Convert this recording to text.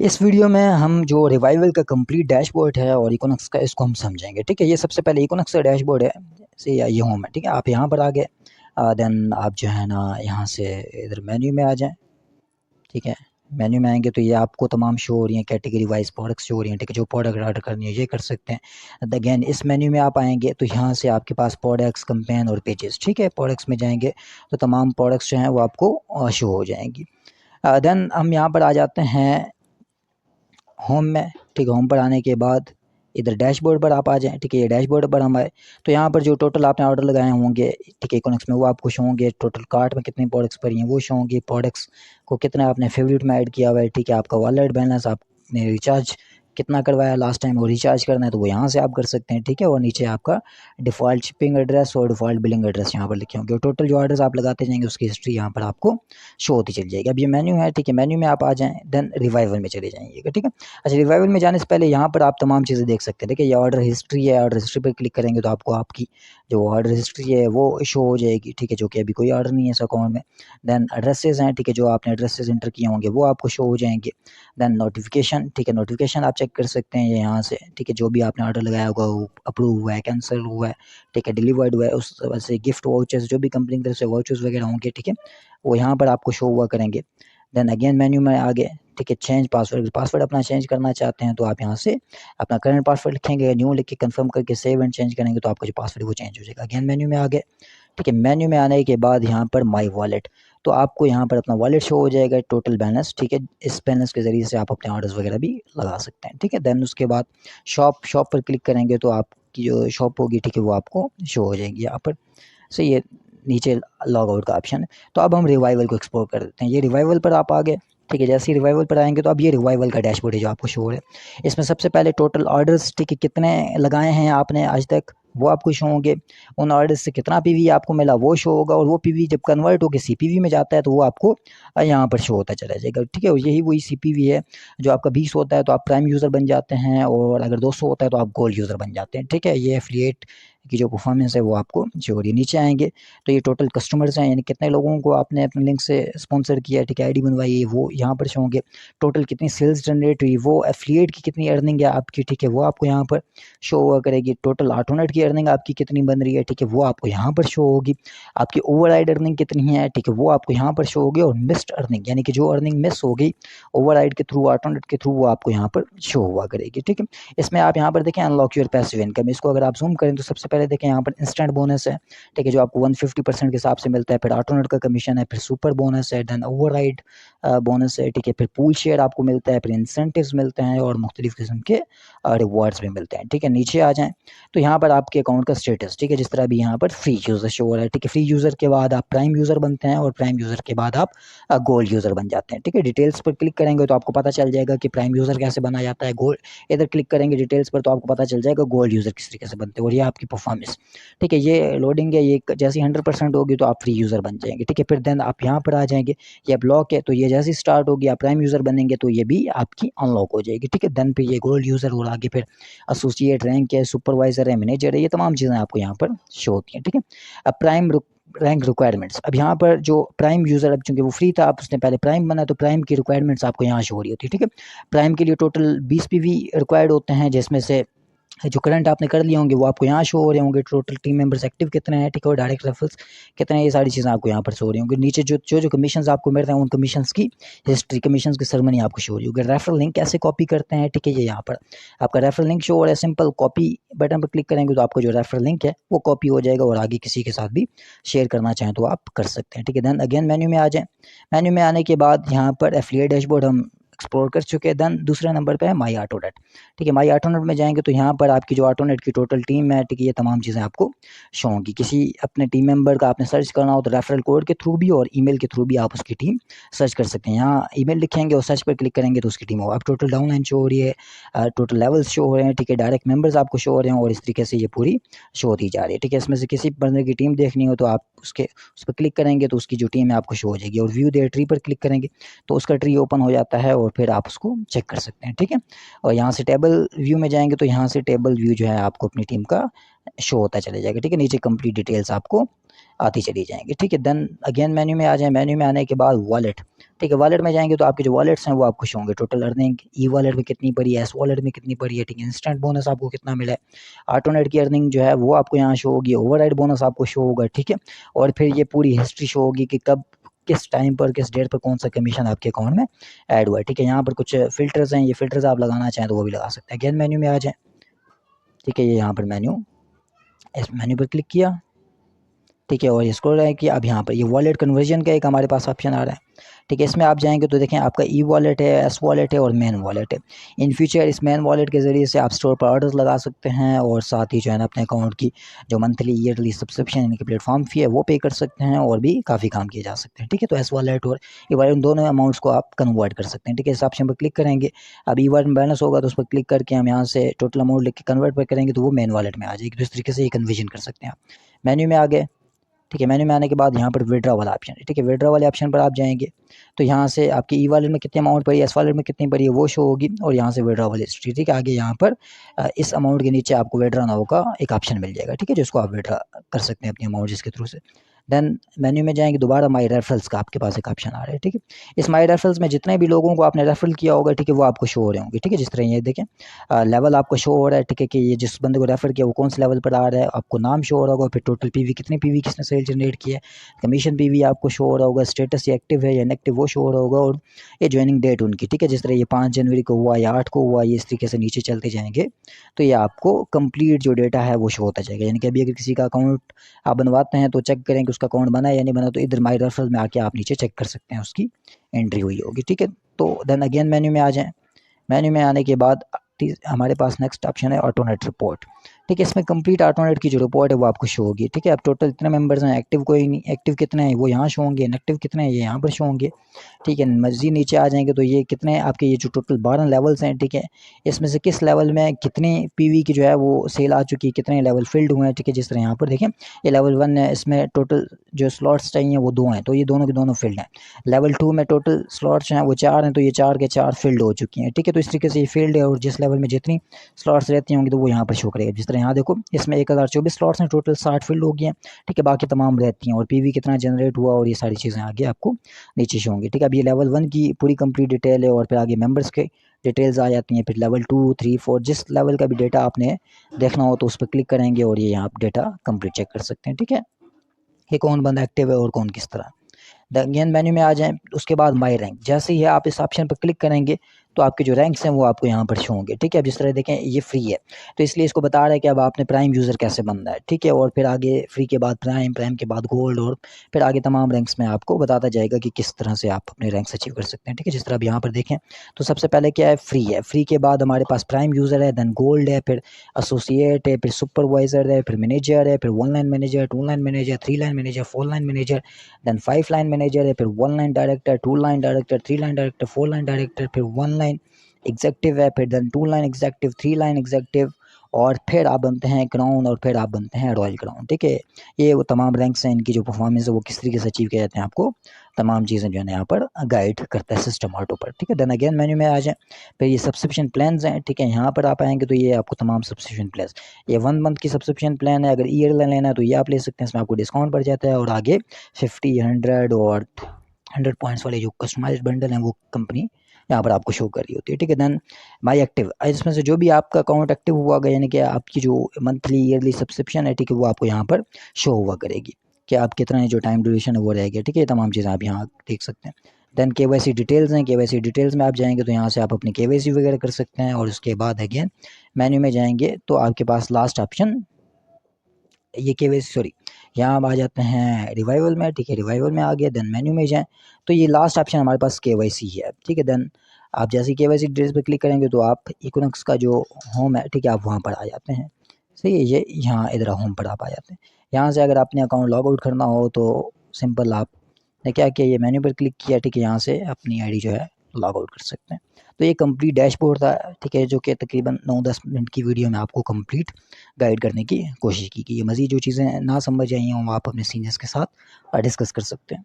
इस वीडियो में हम जो रिवाइवल का कंप्लीट डैशबोर्ड है और इकोनॉक्स का इसको हम समझेंगे। ठीक है, ये सबसे पहले इकोनॉक्स का डैशबोर्ड है से ये होम है। ठीक है, आप यहाँ पर आ गए, देन आप जो है ना यहाँ से इधर मेन्यू में आ जाएं। ठीक है, मेन्यू में आएंगे तो ये आपको तमाम शो हो रही हैं, कैटेगरी वाइज प्रोडक्ट्स शो हो रही हैं। ठीक है, जो प्रोडक्ट ऑर्डर करनी है ये कर सकते हैं। अगेन इस मेन्यू में आप आएंगे तो यहाँ से आपके पास प्रोडक्ट्स, कंपेन और पेजेस। ठीक है, प्रोडक्ट्स में जाएंगे तो तमाम प्रोडक्ट्स जो हैं वो आपको शो हो जाएंगी। देन हम यहाँ पर आ जाते हैं होम में। ठीक है, होम पर आने के बाद इधर डैशबोर्ड पर आप आ जाएं। ठीक है, ये डैशबोर्ड पर हम आए तो यहाँ पर जो टोटल आपने ऑर्डर लगाए होंगे, ठीक है, इकोनॉक्स में, वो आपको शो होंगे। टोटल कार्ट में कितने प्रोडक्ट्स पड़ी हैं वो शो होंगे। प्रोडक्ट्स को कितना आपने फेवरेट में ऐड किया हुआ है। ठीक है, आपका वॉलेट बैलेंस, आपने रिचार्ज कितना करवाया लास्ट टाइम, और रिचार्ज करना है तो वो यहाँ से आप कर सकते हैं। ठीक है, और नीचे आपका डिफ़ॉल्ट शिपिंग एड्रेस और डिफ़ॉल्ट बिलिंग एड्रेस यहाँ पर लिखे होंगे। और टोटल जो ऑर्डर्स आप लगाते जाएंगे उसकी हिस्ट्री यहाँ पर आपको शो होती चली जाएगी। अब ये मेन्यू है। ठीक है, मेन्यू में आप आ जाएँ, देन रिवाइवल में चले जाइएगा। ठीक है, अच्छा, रिवाइवल में जाने से पहले यहाँ पर आप तमाम चीज़ें देख सकते हैं। देखिए, ये ऑर्डर हिस्ट्री है। ऑर्डर हिस्ट्री पर क्लिक करेंगे तो आपको आपकी जो ऑर्डर हिस्ट्री है वो शो हो जाएगी। ठीक है, जो कि अभी कोई ऑर्डर नहीं है इस अकाउंट में। देन एड्रेसेस हैं। ठीक है, जो आपने एड्रेसेस इंटर किए होंगे वो आपको शो हो जाएंगे। Then notification. ठीक है, नोटिफिकेशन आप चेक कर सकते हैं ये यहाँ से। ठीक है, जो भी आपने ऑर्डर लगाया होगा वो अप्रूव हुआ है, कैंसिल हुआ है, ठीक है, डिलीवर्ड हुआ है, उस वजह से गिफ्ट वाउचर्स जो भी कंपनी की तरफ से वाउचर्स वगैरह होंगे, ठीक है, वो यहाँ पर आपको शो हुआ करेंगे। देन अगेन मेन्यू में आ गए। ठीक है, चेंज पासवर्ड। पासवर्ड अपना चेंज करना चाहते हैं तो आप यहाँ से अपना करंट पासवर्ड लिखेंगे, न्यू लिख के कंफर्म करके सेव एंड चेंज करेंगे तो आपका जो पासवर्ड है वो चेंज हो जाएगा। अगेन मेन्यू में आ गए। ठीक है, मेन्यू में आने के बाद यहाँ पर माई वॉलेट, तो आपको यहाँ पर अपना वॉलेट शो हो जाएगा, टोटल बैलेंस। ठीक है, इस बैलेंस के ज़रिए से आप अपने ऑर्डर्स वगैरह भी लगा सकते हैं। ठीक है, देन उसके बाद शॉप पर क्लिक करेंगे तो आपकी जो शॉप होगी, ठीक है, वो आपको शो हो जाएगी यहाँ पर। सो ये नीचे लॉग आउट का ऑप्शन है। तो अब हम रिवाइवल को एक्सप्लोर कर देते हैं। ये रिवाइवल पर आप आ गए। ठीक है, जैसे ही रिवाइवल पर आएंगे तो अब ये रिवाइवल का डैशबोर्ड है जो आपको शो हो रहा है। इसमें सबसे पहले टोटल ऑर्डर्स, ठीक है, कितने लगाए हैं आपने आज तक वो आपको शो होंगे। उन ऑर्डर्स से कितना पीवी आपको मिला वो शो होगा, और वो पीवी जब कन्वर्ट होकर सीपीवी में जाता है तो वो आपको यहाँ पर शो होता चला जाएगा। ठीक है, यही वही सीपीवी है जो आपका 20 होता है तो आप प्राइम यूज़र बन जाते हैं, और अगर 200 होता है तो आप गोल्ड यूज़र बन जाते हैं। ठीक है, ये एफिलिएट की जो परफॉर्मेंस है वो आपको शो हो रही है। नीचे आएंगे तो ये टोटल कस्टमर्स हैं, यानी कितने लोगों को आपने अपने लिंक से स्पॉन्सर किया, ठीक है, आईडी बनवाई है, वो यहाँ पर शो होंगे। टोटल कितनी सेल्स जनरेट हुई, वो एफिलिएट की कितनी अर्निंग है आपकी, ठीक है, वो आपको यहाँ पर शो हुआ करेगी। टोटल ऑटोनेट की अर्निंग आपकी कितनी बन रही है, ठीक है, वो आपको यहाँ पर शो होगी। आपकी ओवरराइड अर्निंग कितनी है, ठीक है, वो आपको यहाँ पर शो होगी। और मिस्ड अर्निंग, यानी कि जो अर्निंग मिस हो गई ओवरराइड के थ्रू, ऑटोनेट के थ्रू, वो आपको यहाँ पर शो हुआ करेगी। ठीक है, इसमें आप यहाँ पर देखें अनलॉक योर पैसिव इनकम, इसको अगर आप जूम करें तो सबसे पहले देखें यहाँ पर इंस्टेंट बोनस है। ठीक है, जो आपको 150% के हिसाब से मिलता है। फिर ऑटोनेट का कमीशन है, फिर सुपर बोनस है, देन ओवरराइड बोनस है, ठीक है, फिर पूल शेयर आपको मिलता है, फिर इंसेंटिव्स मिलते हैं, और मुख्तलिफ किस्म के रिवॉर्ड्स भी मिलते हैं। ठीक है, नीचे आ जाएं तो यहाँ पर आपके अकाउंट का स्टेटस, ठीक है, जिस तरह भी यहाँ पर फ्री यूज़र शो हो रहा है। ठीक है, फ्री यूज़र के बाद आप प्राइम यूज़र बनते हैं, और प्राइम यूज़र के बाद आप गोल्ड यूज़र बन जाते हैं। ठीक है, डिटेल्स पर क्लिक करेंगे तो आपको पता चल जाएगा कि प्राइम यूज़र कैसे बना जाता है। गोल्ड इधर क्लिक करेंगे डिटेल्स पर तो आपको पता चल जाएगा गोल्ड यूज़र किस तरीके से बनते हैं, और ये आपकी परफॉर्मेंस। ठीक है, ये लोडिंग है, ये जैसी 100% होगी तो आप फ्री यूज़र बन जाएंगे। ठीक है, फिर देन आप यहाँ पर आ जाएंगे, ये ब्लॉक है तो ये जैसी स्टार्ट होगी आप प्राइम यूज़र बनेंगे तो ये भी आपकी अनलॉक हो जाएगी। ठीक है, देन फिर ये गोल्ड यूज़र, और आगे फिर एसोसिएट रैंक है, सुपरवाइजर है, मैनेजर है, ये तमाम चीज़ें आपको यहाँ पर शो होती हैं। ठीक है, अब प्राइम रैंक रिक्वायरमेंट्स, अब यहाँ पर जो प्राइम यूज़र, अब चूंकि वो फ्री था, आप उसने पहले प्राइम बना तो प्राइम की रिक्वायरमेंट्स आपको यहाँ शो हो रही होती है। ठीक है, प्राइम के लिए टोटल 20 पीवी रिक्वायर्ड होते हैं, जिसमें से जो करंट आपने कर लिए होंगे वो आपको यहाँ शो हो रहे होंगे। टोटल टीम मेंबर्स एक्टिव कितने हैं, ठीक है, और डायरेक्ट रेफरल्स कितने हैं, ये सारी चीज़ें आपको यहाँ पर शो हो रही होंगी। नीचे जो कमीशंस आपको मिल रहे हैं उन कमीशंस की हिस्ट्री, कमीशंस की सरमनी आपको शो हो रही होगी। रेफरल लिंक कैसे कॉपी करते हैं, ठीक है, ये यहाँ पर आपका रेफरल लिंक शो हो रहा है। सिंपल कॉपी बटन पर क्लिक करेंगे तो आपको जो रेफरल लिंक है वो कॉपी हो जाएगा, और आगे किसी के साथ भी शेयर करना चाहें तो आप कर सकते हैं। ठीक है, देन अगेन मेन्यू में आ जाएँ। मेन्यू में आने के बाद यहाँ पर एफिलिएट डैशबोर्ड हम एक्सप्लोर कर चुके हैं। देन दूसरे नंबर पे है माई ऑटोनेट। ठीक है, माई ऑटोनेट में जाएंगे तो यहाँ पर आपकी जो ऑटोनेट की टोटल टीम है, ठीक है, ये तमाम चीज़ें आपको शो होंगी। किसी अपने टीम मेंबर का आपने सर्च करना हो तो रेफरल कोड के थ्रू भी और ईमेल के थ्रू भी आप उसकी टीम सर्च कर सकते हैं। यहाँ ईमेल लिखेंगे और सर्च पर क्लिक करेंगे तो उसकी टीम हो। अब टोटल डाउनलाइन शो हो रही है, टोटल लेवल्स शो हो रहे हैं, ठीक है, डायरेक्ट मेंबर्स आपको शो हो रहे हैं, और इस तरीके से ये पूरी शो होती जा रही है। ठीक है, इसमें से किसी बंदे की टीम देखनी हो तो आप उस पर क्लिक करेंगे तो उसकी जो टीम है आपको शो हो जाएगी, और व्यू देयर ट्री पर क्लिक करेंगे तो उसका ट्री ओपन हो जाता है, और फिर आप उसको चेक कर सकते हैं। ठीक है, और यहाँ से टेबल व्यू में जाएंगे तो यहाँ से टेबल व्यू जो है आपको अपनी टीम का शो होता चले जाएगा। ठीक है, नीचे कंप्लीट डिटेल्स आपको आती चली जाएंगी। ठीक है, देन अगेन मेन्यू में आ जाए। मेन्यू में आने के बाद वॉलेट, ठीक है। वॉलेट में जाएंगे तो आपके जो वॉलेट्स हैं वो आपको शो होंगे, टोटल अर्निंग ई वॉलेट में कितनी पड़ी है, एस वॉलेट में कितनी पड़ी है, ठीक है। इंस्टेंट बोनस आपको कितना मिला है, ऑटोनेट की अर्निंग जो है वो आपको यहाँ शो होगी, ओवरराइड बोनस आपको शो होगा, ठीक है। और फिर ये पूरी हिस्ट्री शो होगी कि कब किस टाइम पर किस डेट पर कौन सा कमीशन आपके अकाउंट में ऐड हुआ है, ठीक है। यहाँ पर कुछ फिल्टर्स हैं, ये फिल्टर्स आप लगाना चाहें तो वो भी लगा सकते हैं। अगेन मेन्यू में आ जाएं, ठीक है। ये यहाँ पर मेन्यू, इस मेन्यू पर क्लिक किया, ठीक है। और ये स्क्रॉल है कि अब यहाँ पर ये वॉलेट कन्वर्जन का एक हमारे पास ऑप्शन आ रहा है, ठीक है। इसमें आप जाएंगे तो देखें आपका ई वॉलेट है, एस वॉलेट है और मेन वॉलेट है। इन फ्यूचर इस मेन वॉलेट के ज़रिए से आप स्टोर पर ऑर्डर्स लगा सकते हैं और साथ ही जो है ना अपने अकाउंट की जो मंथली ईयरली सब्सक्रिप्शन यानी कि प्लेटफॉर्म फ़ी है वो पे कर सकते हैं और भी काफ़ी काम किए जा सकते हैं, ठीक है। तो एस वॉलेट और ई वॉलेट उन दोनों अमाउंट्स को आप कन्वर्ट कर सकते हैं, ठीक है। इस ऑप्शन पर क्लिक करेंगे, अब ई वॉलेट में बैलेंस होगा तो उस पर क्लिक करके हम यहाँ से टोटल अमाउंट लिख के कन्वर्ट पर करेंगे तो वो मेन वॉलेट में आ जाएगी। तो इस तरीके से ये कन्वर्जन कर सकते हैं आप। मेन्यू में आ गए, ठीक है। मेन्यू में आने के बाद यहाँ पर विड्रॉ वाला ऑप्शन है, ठीक है। विड्रॉ वाले ऑप्शन पर आप जाएंगे तो यहाँ से आपकी ई वॉलेट में कितनी अमाउंट पड़ी है, एस वॉलेट में कितनी पड़ी है वो शो होगी और यहाँ से विड्रॉ वाली हिस्ट्री, ठीक है। आगे यहाँ पर इस अमाउंट के नीचे आपको विड्रॉ नाउ का एक ऑप्शन मिल जाएगा, ठीक है, जिसको आप विड्रॉ कर सकते हैं अपनी अमाउंट जिसके थ्रू से। देन मेन्यू में जाएंगे, दोबारा माई रेफरल्स का आपके पास एक ऑप्शन आ रहा है, ठीक है। इस माई रेफरल्स में जितने भी लोगों को आपने रेफरल किया होगा, ठीक है, वो आपको शो हो रहे होंगे, ठीक है। जिस तरह ये देखें लेवल आपको शो हो रहा है, ठीक है, कि ये जिस बंदे को रेफर किया वो कौन से लेवल पर आ रहा है, आपको नाम शो हो रहा होगा, फिर टोटल पीवी कितने पीवी किसने सेल जनरेट किया है, कमीशन पीवी आपको शो हो रहा होगा, स्टेटस ये एक्टिव है या इनएक्टिव वो शो हो रहा होगा, और ये ज्वाइनिंग डेट उनकी, ठीक है। जिस तरह ये 5 जनवरी को हुआ या 8 को हुआ, ये इस तरीके से नीचे चलते जाएंगे तो ये आपको कंप्लीट जो डेटा है वो शो होता जाएगा। यानी कि अभी अगर किसी का अकाउंट आप बनवाते हैं तो चेक करें कि उसका अकाउंट बना है या नहीं बना, तो इधर माई रेफरल में आके आप नीचे चेक कर सकते हैं उसकी एंट्री हुई होगी, ठीक है। तो देन अगेन मेन्यू में आ जाएं, मेन्यू में आने के बाद हमारे पास नेक्स्ट ऑप्शन है ऑटोनेट रिपोर्ट, ठीक है। इसमें कंप्लीट ऑटोनेट की जो रिपोर्ट है वो आपको शो होगी, ठीक है। अब टोटल इतने मेंबर्स हैं, एक्टिव कोई नहीं, एक्टिव कितने हैं वो यहाँ शो होंगे, इनएक्टिव कितने हैं ये यहाँ पर शो होंगे, ठीक है। मज़ीद नीचे आ जाएंगे तो ये कितने आपके ये जो टोटल 12 लेवल्स हैं, ठीक है, इसमें से किस लेवल में कितनी पीवी की जो है वो सेल आ चुकी है, कितने लेवल फिल्ड हुए हैं, ठीक है। जिस तरह यहाँ पर देखें ये लेवल 1 है, इसमें टोटल जो स्लॉट्स चाहिए वो 2 हैं तो ये दोनों के दोनों फिल्ड हैं। लेवल 2 में टोटल स्लॉट्स हैं वो 4 हैं तो ये 4 के 4 फिल्ड हो चुकी हैं, ठीक है। तो इस तरीके से ये फील्ड है और जिस लेवल में जितनी स्लॉट्स रहती होंगी तो वो यहाँ पर शो करेगा। जिस तरह यहाँ देखो इसमें 1024 स्लॉट्स हैं, टोटल 60 फील्ड हो गई हैं, ठीक है। बाकी तमाम रहती हैं और पीवी कितना जनरेट हुआ और ये सारी चीज़ें आगे आपको नीचे शो होंगी, ठीक है। अब ये लेवल 1 की पूरी कंप्लीट डिटेल है और फिर आगे मेंबर्स के डिटेल्स आ जाती हैं। फिर लेवल 2, 3, 4 जिस लेवल का भी डेटा आपने देखना हो तो उस पर क्लिक करेंगे और ये यहाँ डेटा कंप्लीट चेक कर सकते हैं, ठीक है, कि कौन बंदा एक्टिव है और कौन किस तरह। अगेन मेन्यू में आ जाएं, उसके बाद माई रैंक, जैसे ही आप इस ऑप्शन पर क्लिक करेंगे तो आपके जो रैंक्स हैं वो आपको यहाँ पर शो होंगे, ठीक है। अब जिस तरह देखें ये फ्री है तो इसलिए इसको बता रहा है कि अब आपने प्राइम यूज़र कैसे बनना है, ठीक है। और फिर आगे फ्री के बाद प्राइम, प्राइम के बाद गोल्ड और फिर आगे तमाम रैंक्स में आपको बताता जाएगा कि किस तरह से आप अपने रैंक्स अचीव कर सकते हैं, ठीक है। जिस तरह अब यहाँ पर देखें तो सबसे पहले क्या है, फ्री है, फ्री के बाद हमारे पास प्राइम यूज़र है, देन गोल्ड है, फिर एसोसिएट है, फिर सुपरवाइज़र है, फिर मैनेजर है, फिर 1 line manager, 2 line manager, 3 line manager, 4 line manager, then 5 line manager है, फिर 1 line director, 2 line director, 3 line director, 4 line director, फिर 1 लाइन एग्जेक्टिव है, फिर then 2 line executive, 3 line executive, और फिर आप बनते हैं क्राउन और फिर आप बनते हैं रॉयल क्राउन, ठीक है। ये वो तमाम रैंक्स हैं, इनकी जो परफॉर्मेंस है वो किस तरीके से अचीव किए जाते हैं आपको तमाम चीज़ें जो है यहाँ पर गाइड करता है सिस्टम ऑटो पर, ठीक है। देन अगेन मेन्यू में आ जाए, फिर ये सब्सक्रिप्शन प्लान्स हैं, ठीक है। यहाँ पर आप आएंगे तो ये आपको तमाम सब्सक्रिप्शन प्लान्स, ये 1 मंथ की सब्सक्रिप्शन प्लान है, अगर ईयर लेना है तो ये आप ले सकते हैं, इसमें आपको डिस्काउंट पड़ जाता है। और आगे 50, 100 और 100 पॉइंट्स वाले जो कस्टमाइज्ड बंडल हैं वो कंपनी यहाँ पर आपको शो कर रही होती है, ठीक है। देन माई एक्टिव, इसमें से जो भी आपका अकाउंट एक्टिव हुआ गया यानी कि आपकी जो मंथली ईयरली सब्सक्रिप्शन है, ठीक है, वो आपको यहाँ पर शो हुआ करेगी कि आप कितना जो टाइम ड्यूरेशन है वो रह गया, ठीक है। तमाम चीज़ें आप यहाँ देख सकते हैं। देन केवाईसी डिटेल्स हैं, केवाईसी डिटेल्स में आप जाएंगे तो यहाँ से आप अपनी केवाईसी वगैरह कर सकते हैं। और उसके बाद अगेन मेन्यू में जाएंगे तो आपके पास लास्ट ऑप्शन ये केवाईसी, सॉरी, यहाँ हम आ जाते हैं रिवाइवल में, ठीक है, रिवाइवल में आ गया। देन मेन्यू में जाएँ तो ये लास्ट ऑप्शन हमारे पास केवाईसी है, ठीक है। देन आप जैसे ही केवाईसी डिटेल्स पे क्लिक करेंगे तो आप इकोनॉमिक्स का जो होम है, ठीक है, आप वहाँ पर आ जाते हैं, सही है। ये यहाँ इधर होम पर आप आ जाते हैं। यहाँ से अगर अपने अकाउंट लॉग आउट करना हो तो सिंपल आपने क्या किया, ये मेन्यू पर क्लिक किया, ठीक है, यहाँ से अपनी आईडी जो है लॉग आउट कर सकते हैं। तो ये कंप्लीट डैशबोर्ड था, ठीक है, जो कि तकरीबन 9-10 मिनट की वीडियो में आपको कंप्लीट गाइड करने की कोशिश की। ये मज़ीद जो चीज़ें ना समझ आई हों आप अपने सीनियर्स के साथ डिस्कस कर सकते हैं।